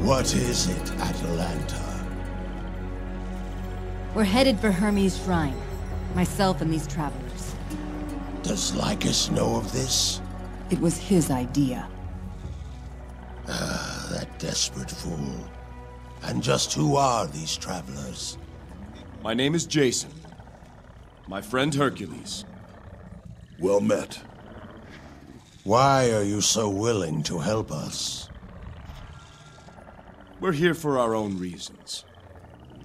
What is it, Atalanta? We're headed for Hermes' shrine. Myself and these travelers. Does Lycus know of this? It was his idea. Ah, that desperate fool. And just who are these travelers? My name is Jason. My friend Hercules. Well met. Why are you so willing to help us? We're here for our own reasons.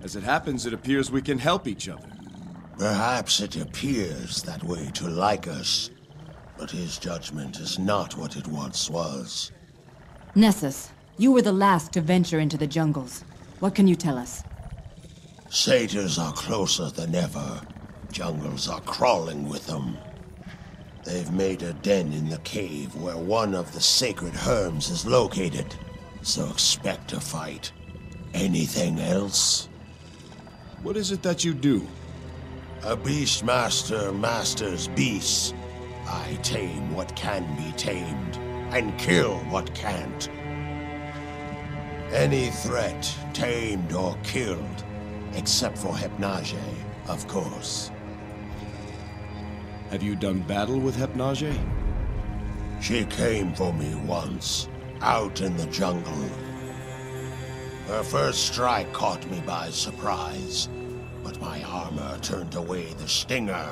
As it happens, it appears we can help each other. Perhaps it appears that way to Lycus, but his judgment is not what it once was. Nessus, you were the last to venture into the jungles. What can you tell us? Satyrs are closer than ever. Jungles are crawling with them. They've made a den in the cave where one of the sacred Herms is located. So expect a fight. Anything else? What is it that you do? A beastmaster masters beasts. I tame what can be tamed, and kill what can't. Any threat, tamed or killed, except for Hypnage, of course. Have you done battle with Hypnage? She came for me once, out in the jungle. Her first strike caught me by surprise, but my armor turned away the stinger.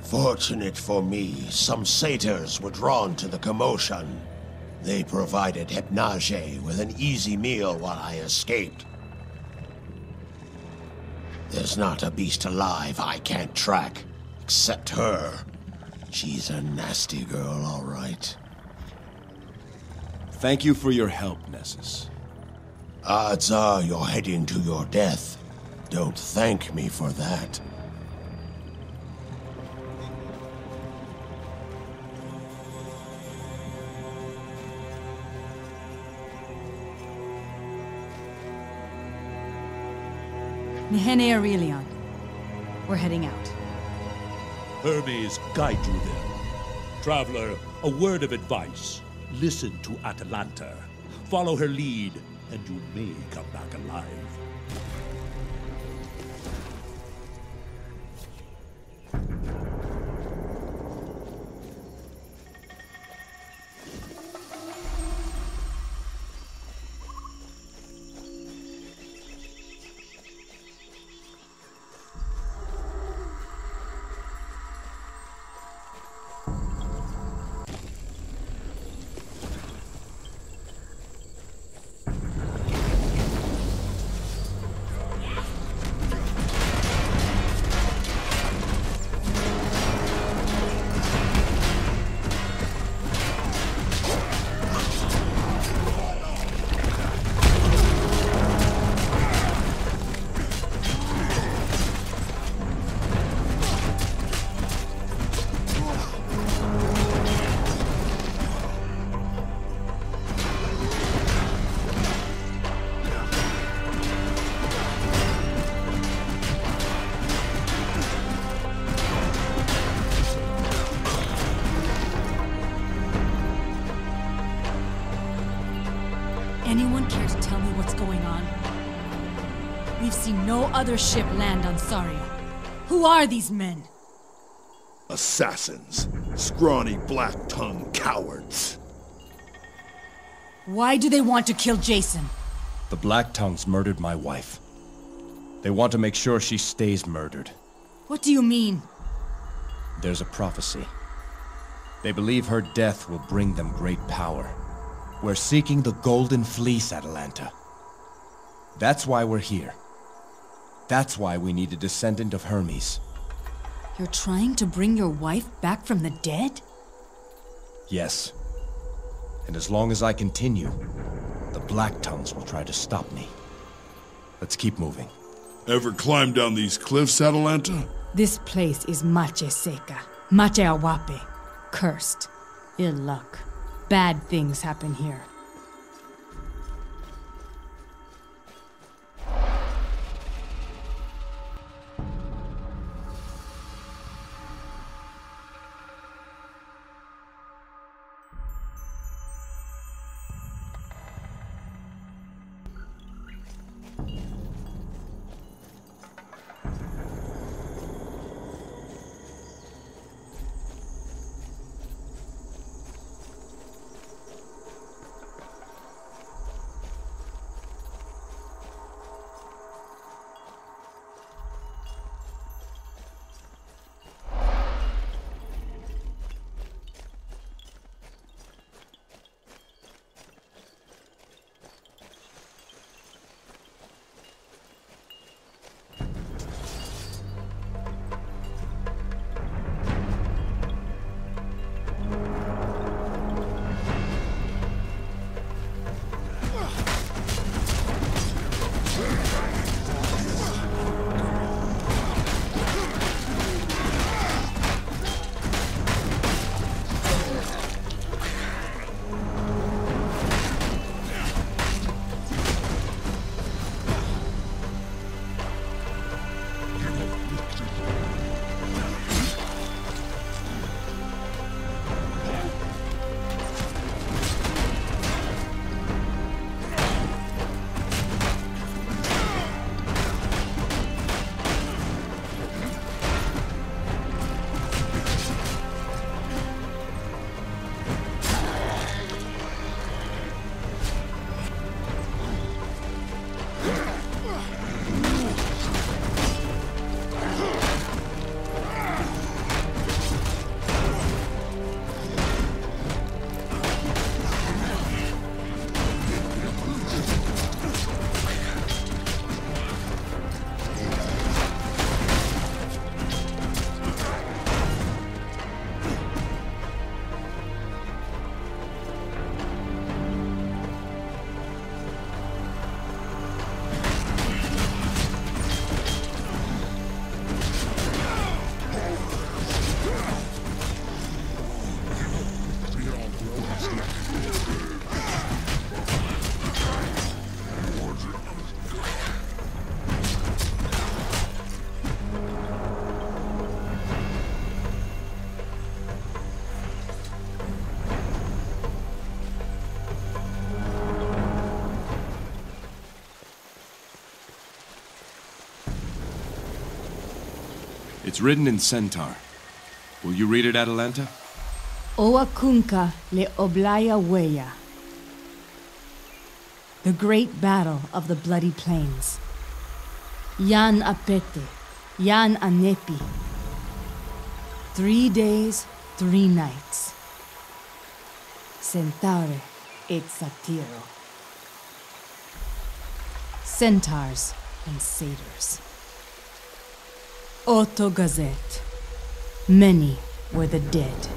Fortunate for me, some satyrs were drawn to the commotion. They provided Hypnage with an easy meal while I escaped. There's not a beast alive I can't track, except her. She's a nasty girl, all right. Thank you for your help, Nessus. Odds are you're heading to your death. Don't thank me for that. Nihene Aurelion. We're heading out. Hermes guide you there. Traveler, a word of advice. Listen to Atalanta. Follow her lead, and you may come back alive. Anyone care to tell me what's going on? We've seen no other ship land on Saria. Who are these men? Assassins. Scrawny, black-tongued cowards. Why do they want to kill Jason? The Black Tongues murdered my wife. They want to make sure she stays murdered. What do you mean? There's a prophecy. They believe her death will bring them great power. We're seeking the Golden Fleece, Atalanta. That's why we're here. That's why we need a descendant of Hermes. You're trying to bring your wife back from the dead? Yes. And as long as I continue, the Black Tongues will try to stop me. Let's keep moving. Ever climb down these cliffs, Atalanta? This place is Mache Seca. Mache Awape. Cursed. Ill luck. Bad things happen here. It's written in Centaur. Will you read it, Atalanta? Oa kunka le oblaya weya. The great battle of the bloody plains. Yan apete, yan anepi. 3 days, 3 nights. Centaure et satiro. Centaurs and satyrs. Otto Gazette. Many were the dead.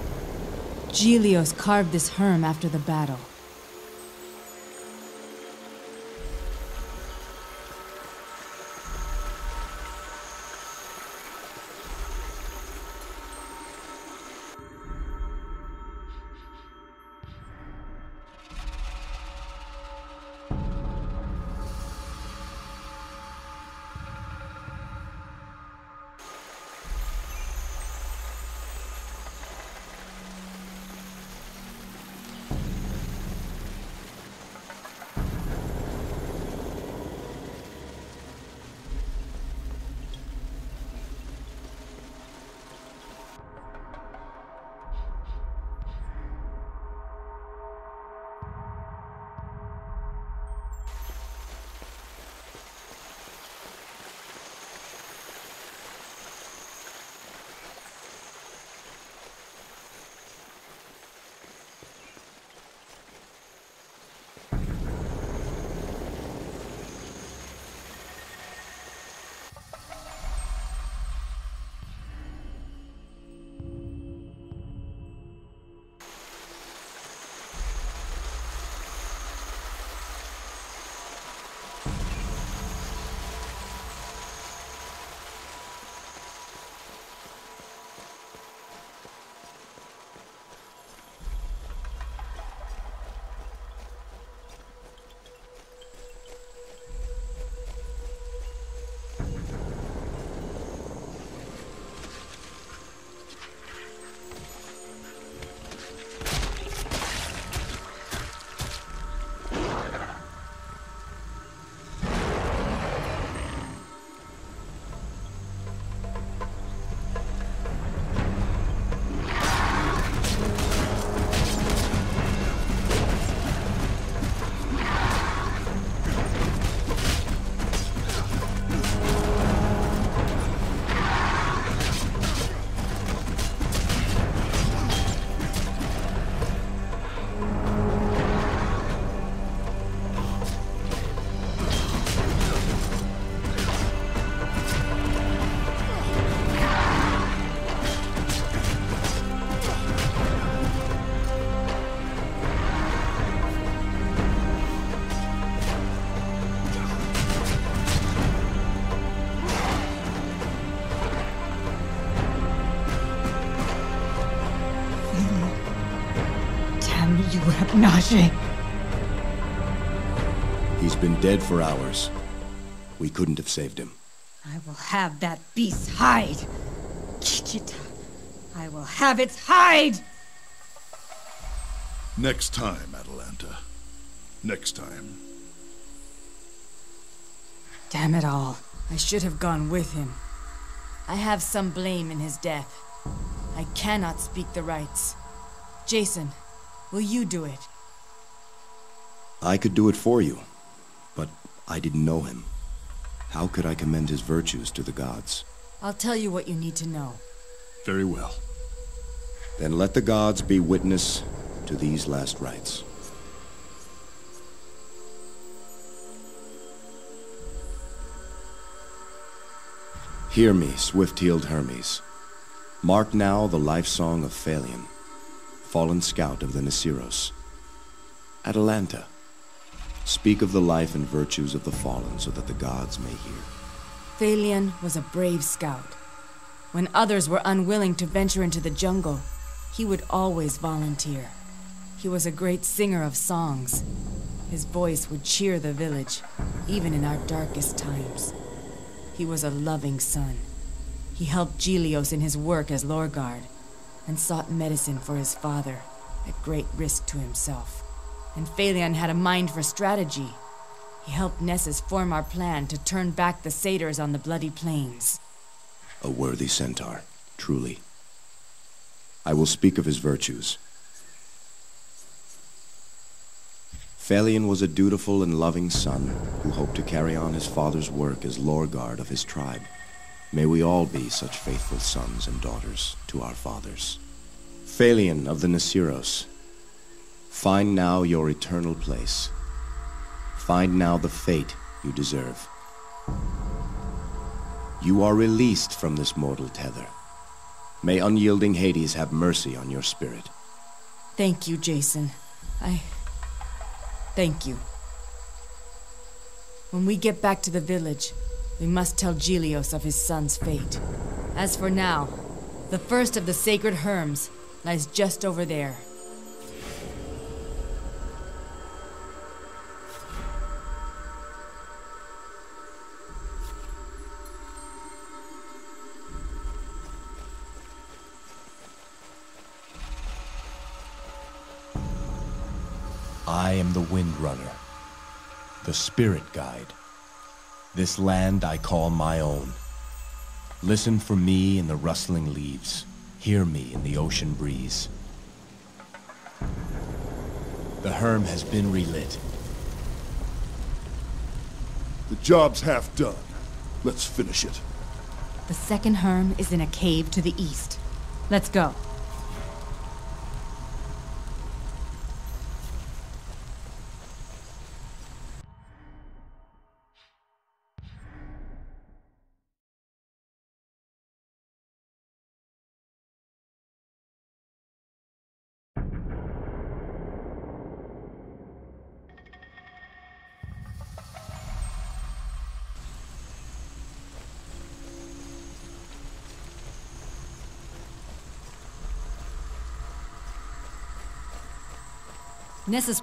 Gelios carved this herm after the battle. Nausea. He's been dead for hours. We couldn't have saved him. I will have that beast's hide. Kichita. I will have its hide! Next time, Atalanta. Next time. Damn it all. I should have gone with him. I have some blame in his death. I cannot speak the rights. Jason, will you do it? I could do it for you, but I didn't know him. How could I commend his virtues to the gods? I'll tell you what you need to know. Very well. Then let the gods be witness to these last rites. Hear me, swift-heeled Hermes. Mark now the life song of Phalion, fallen scout of the Nisiros. Atalanta, speak of the life and virtues of the fallen so that the gods may hear. Phalion was a brave scout. When others were unwilling to venture into the jungle, he would always volunteer. He was a great singer of songs. His voice would cheer the village, even in our darkest times. He was a loving son. He helped Gelios in his work as Lorguard, and sought medicine for his father, at great risk to himself. And Phalion had a mind for strategy. He helped Nessus form our plan to turn back the satyrs on the bloody plains. A worthy centaur, truly. I will speak of his virtues. Phalion was a dutiful and loving son who hoped to carry on his father's work as lore-guard of his tribe. May we all be such faithful sons and daughters to our fathers. Phalion of the Nasiros, find now your eternal place. Find now the fate you deserve. You are released from this mortal tether. May unyielding Hades have mercy on your spirit. Thank you, Jason. Thank you. When we get back to the village, we must tell Gelios of his son's fate. As for now, the first of the sacred Herms lies just over there. I am the Windrunner, the spirit guide. This land I call my own. Listen for me in the rustling leaves. Hear me in the ocean breeze. The Herm has been relit. The job's half done. Let's finish it. The second Herm is in a cave to the east. Let's go. Nessus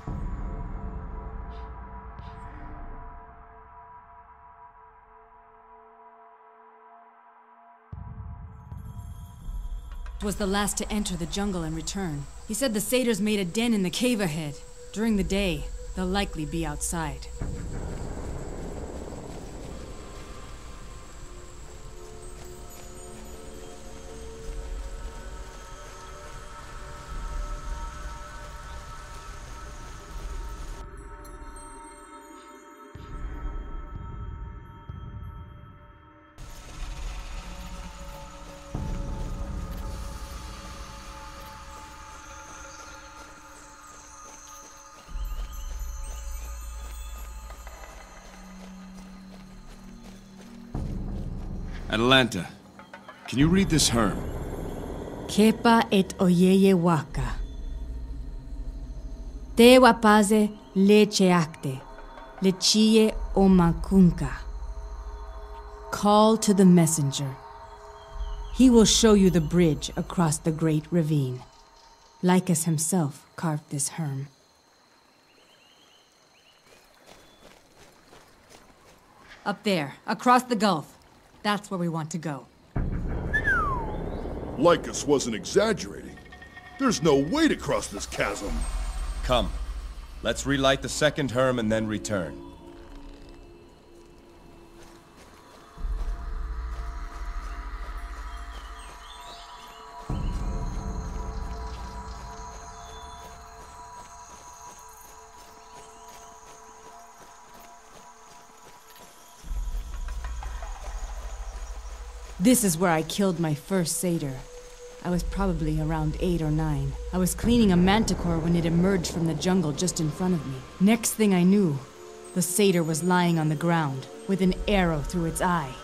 was the last to enter the jungle and return. He said the satyrs made a den in the cave ahead. During the day, they'll likely be outside. Atalanta, can you read this Herm? Kepa et oyeye waka. Te wapaze lecheacte, lechie omakunka. Call to the messenger. He will show you the bridge across the great ravine. Lycus himself carved this Herm. Up there, across the gulf. That's where we want to go. Lycus wasn't exaggerating. There's no way to cross this chasm. Come, let's relight the second Herm and then return. This is where I killed my first satyr. I was probably around 8 or 9. I was cleaning a manticore when it emerged from the jungle just in front of me. Next thing I knew, the satyr was lying on the ground, with an arrow through its eye.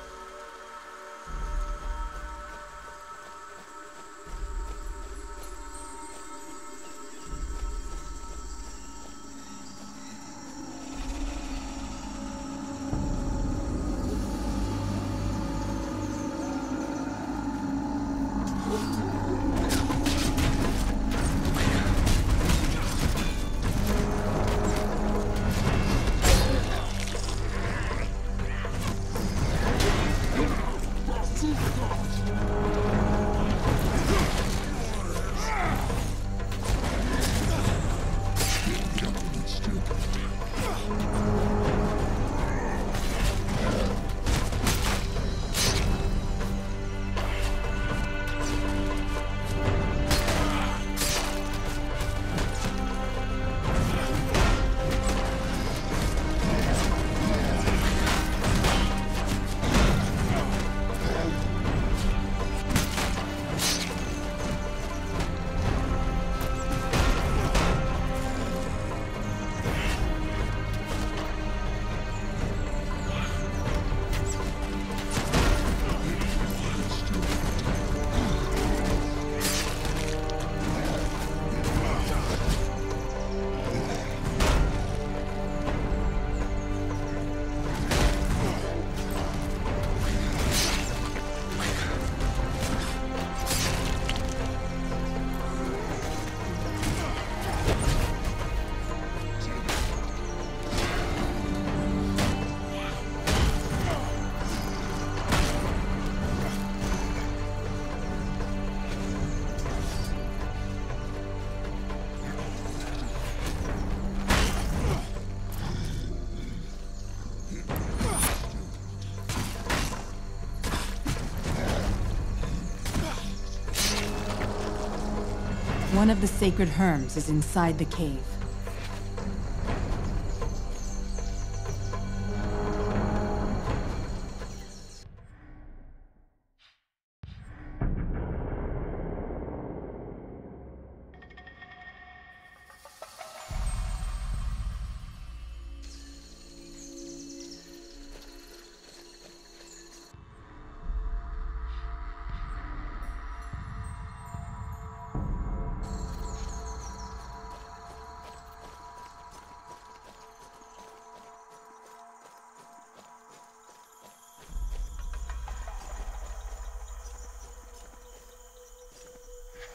one of the sacred herms is inside the cave.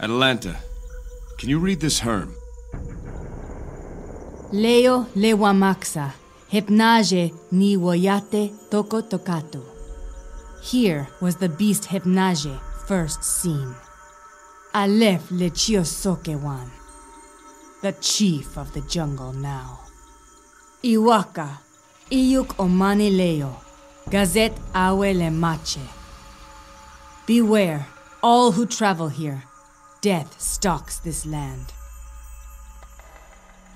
Atalanta, can you read this herm? Leo lewamaxa, hypnage ni woyate toko tokatu. Here was the beast Hypnage first seen. Aleph lechiosokewan, the chief of the jungle now. Iwaka, iyuk omani leo, gazet awe le mache. Beware, all who travel here. Death stalks this land.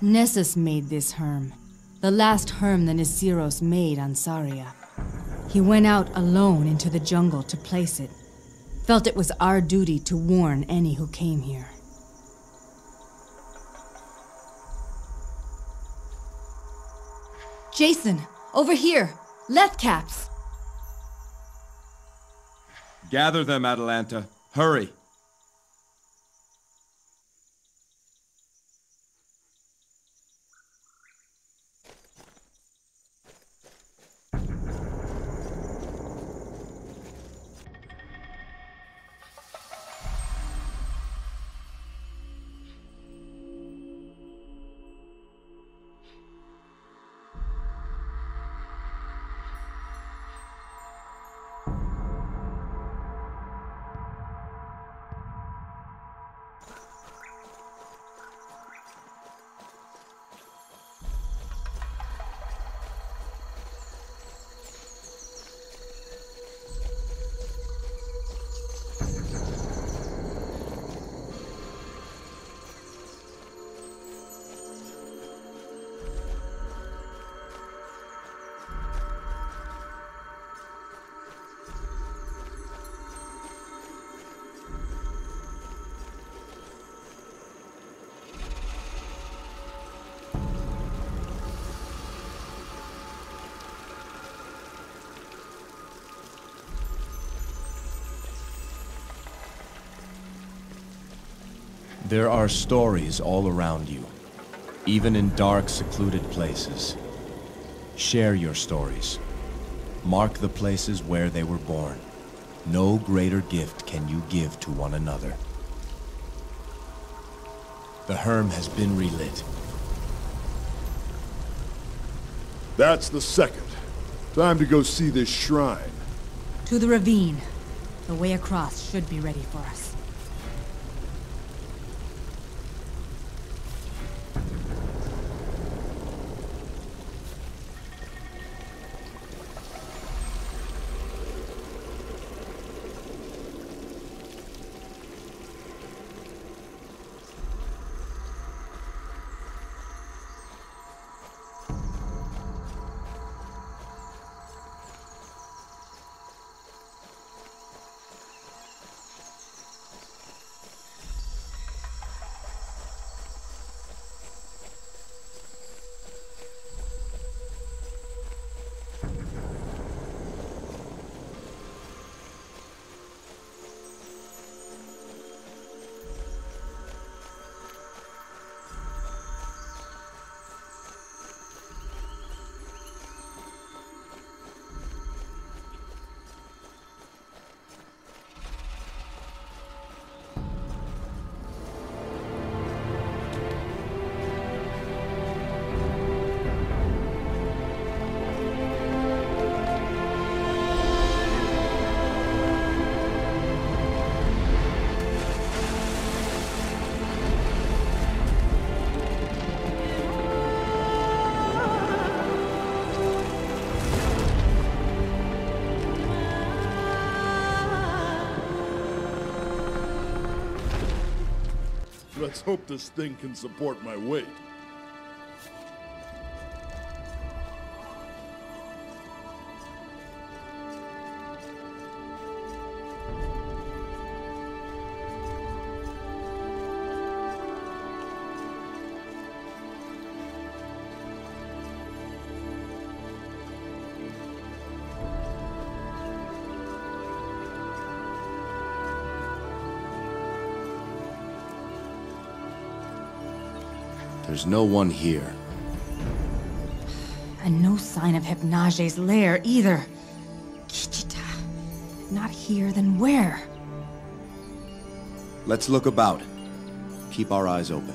Nessus made this herm, the last herm the Nisiros made on Saria. He went out alone into the jungle to place it, felt it was our duty to warn any who came here. Jason, over here! Left caps! Gather them, Atalanta. Hurry! There are stories all around you, even in dark, secluded places. Share your stories. Mark the places where they were born. No greater gift can you give to one another. The herm has been relit. That's the second. Time to go see this shrine. To the ravine. The way across should be ready for us. Let's hope this thing can support my weight. There's no one here. And no sign of Hypnage's lair either. Kichita. Not here, then where? Let's look about. Keep our eyes open.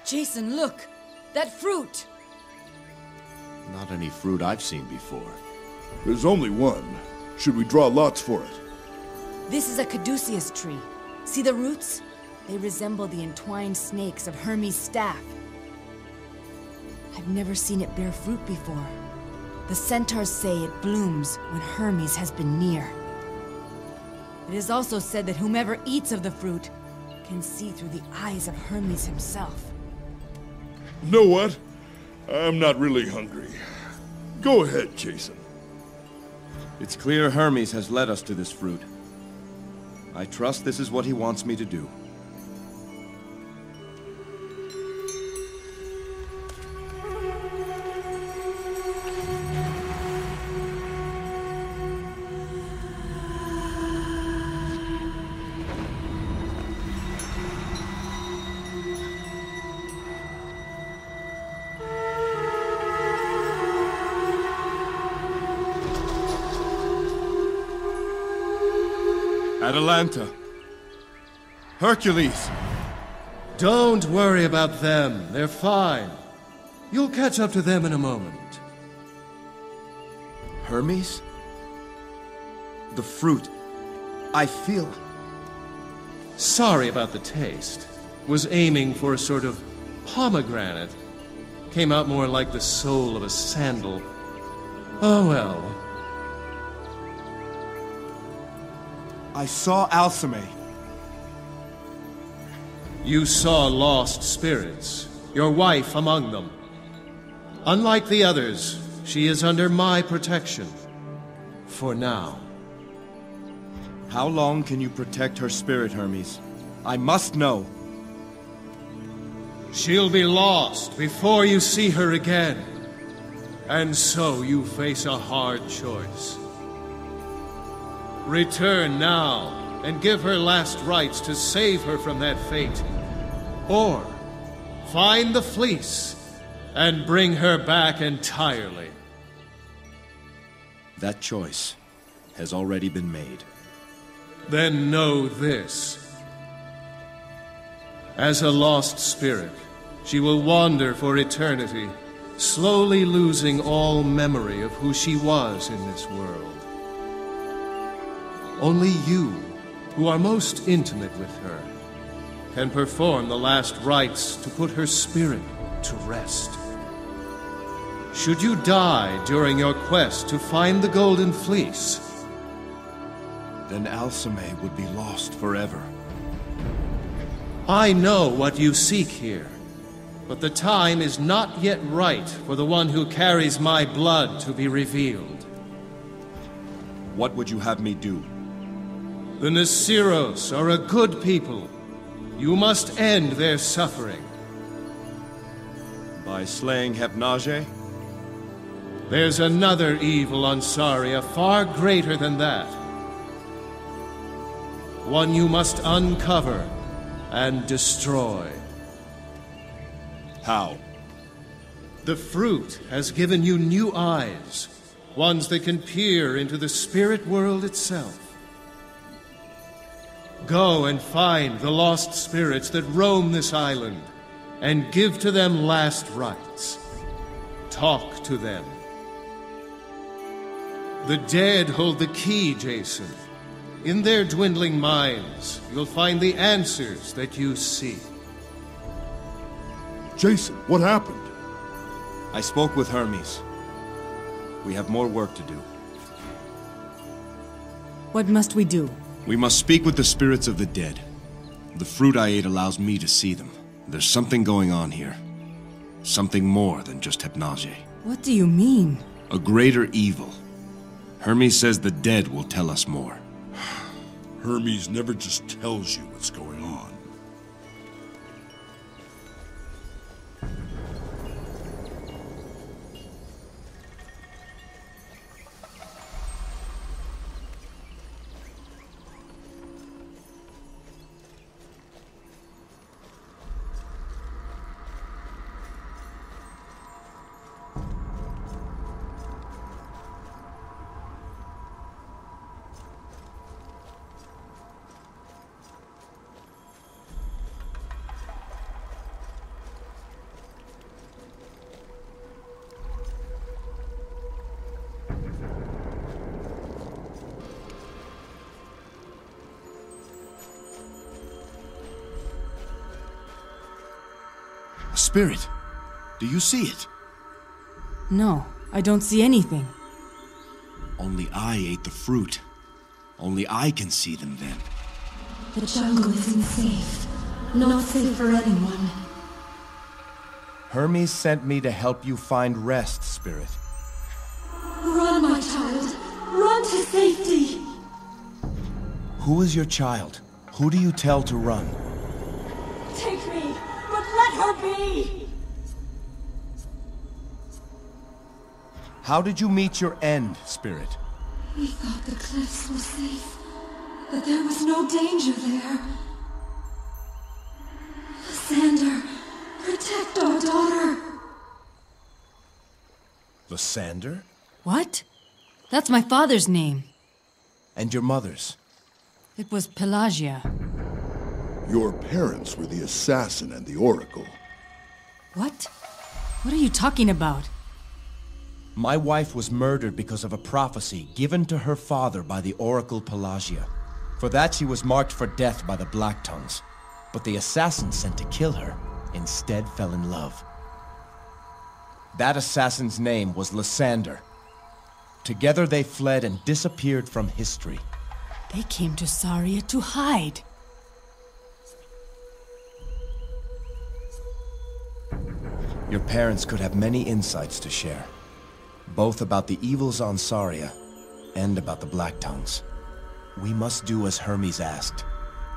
Jason, look! That fruit! Not any fruit I've seen before. There's only one. Should we draw lots for it? This is a caduceus tree. See the roots? They resemble the entwined snakes of Hermes' staff. I've never seen it bear fruit before. The centaurs say it blooms when Hermes has been near. It is also said that whomever eats of the fruit can see through the eyes of Hermes himself. Know what? I'm not really hungry. Go ahead, Jason. It's clear Hermes has led us to this fruit. I trust this is what he wants me to do. Atalanta. Hercules. Don't worry about them. They're fine. You'll catch up to them in a moment. Hermes? The fruit. I feel... Sorry about the taste. Was aiming for a sort of pomegranate. Came out more like the sole of a sandal. Oh well. I saw Alcime. You saw lost spirits, your wife among them. Unlike the others, she is under my protection. For now. How long can you protect her spirit, Hermes? I must know. She'll be lost before you see her again. And so you face a hard choice. Return now, and give her last rites to save her from that fate. Or, find the fleece, and bring her back entirely. That choice has already been made. Then know this. As a lost spirit, she will wander for eternity, slowly losing all memory of who she was in this world. Only you, who are most intimate with her, can perform the last rites to put her spirit to rest. Should you die during your quest to find the Golden Fleece, then Alcime would be lost forever. I know what you seek here, but the time is not yet right for the one who carries my blood to be revealed. What would you have me do? The Nasiros are a good people. You must end their suffering. By slaying Hypnage? There's another evil on Saria far greater than that. One you must uncover and destroy. How? The fruit has given you new eyes, ones that can peer into the spirit world itself. Go and find the lost spirits that roam this island, and give to them last rites. Talk to them. The dead hold the key, Jazon. In their dwindling minds, you'll find the answers that you seek. Jazon, what happened? I spoke with Hermes. We have more work to do. What must we do? We must speak with the spirits of the dead. The fruit I ate allows me to see them. There's something going on here. Something more than just hypnosis. What do you mean? A greater evil. Hermes says the dead will tell us more. Hermes never just tells you what's going on. A spirit. Do you see it? No, I don't see anything. Only I ate the fruit. Only I can see them then. The jungle isn't safe. Not safe for anyone. Hermes sent me to help you find rest, spirit. Run, my child. Run to safety. Who is your child? Who do you tell to run? Take me, but let her be. How did you meet your end, spirit? We thought the cliffs were safe, that there was no danger there. Lysander, protect our daughter. Lysander? What? That's my father's name. And your mother's? It was Pelagia. Your parents were the assassin and the oracle. What? What are you talking about? My wife was murdered because of a prophecy given to her father by the oracle Pelagia. For that she was marked for death by the Black Tongues. But the assassin sent to kill her instead fell in love. That assassin's name was Lysander. Together they fled and disappeared from history. They came to Saria to hide. Your parents could have many insights to share. Both about the evils on Saria and about the Black Tongues. We must do as Hermes asked.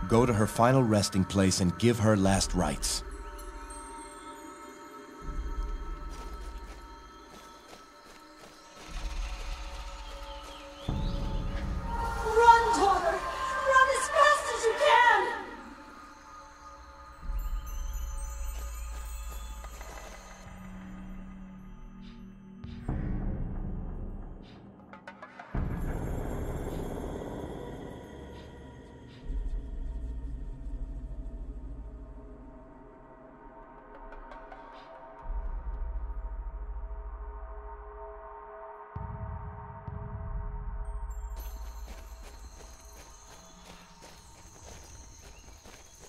Go to her final resting place and give her last rites. Run, daughter! Run as fast as you can!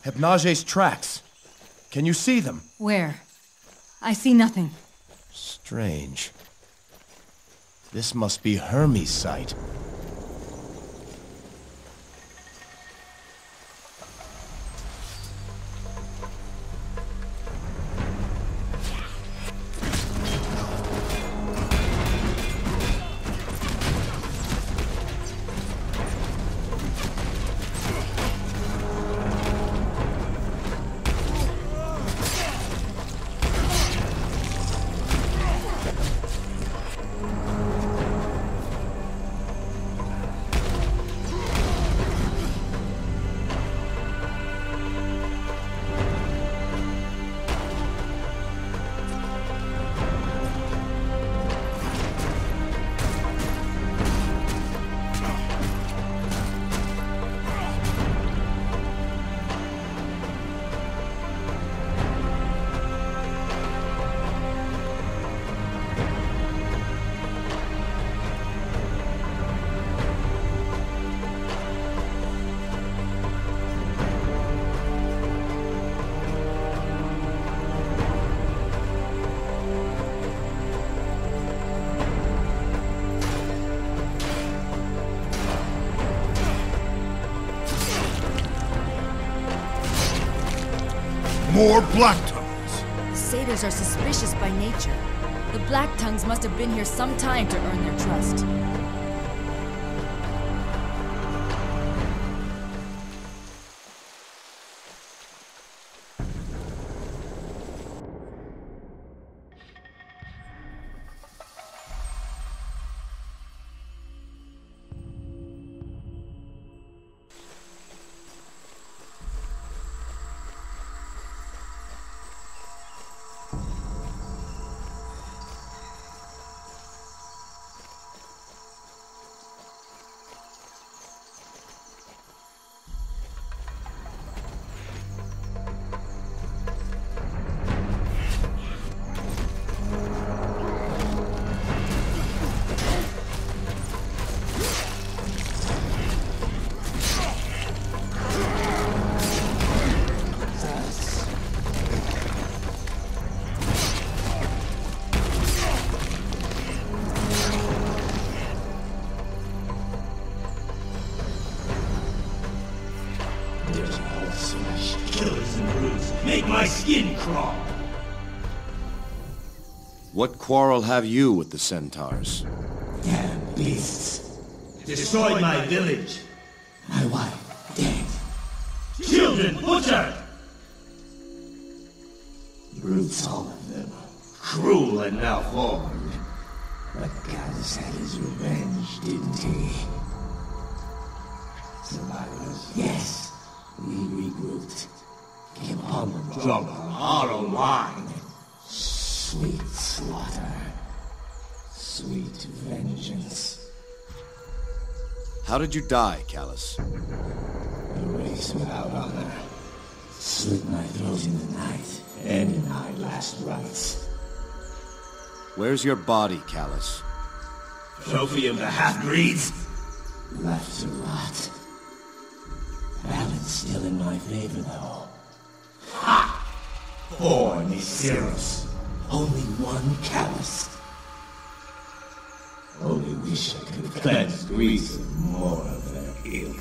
Hypnage's tracks. Can you see them? Where? I see nothing. Strange. This must be Hermes' site. more Black Tongues. The satyrs are suspicious by nature. The Black Tongues must have been here some time to earn their trust. Make my skin crawl! What quarrel have you with the centaurs? Damn beasts. Destroyed my village. My wife, dead. Children, butchered! Brutes, all of them. Cruel and malformed. But Gallus had his revenge, didn't he? Survivors, yes. We regrouped. Came upon them drunk on hollow wine. Sweet slaughter. Sweet vengeance. How did you die, Callus? A race without honor. Slit my throat in the night, and in my last rites. Where's your body, Callus? Trophy of the half-breeds? Left to rot. Balance still in my favor, though. Ha! Poor Nisiros. Only one Callus. Only wish I could have cleansed Greece of more of their ilk.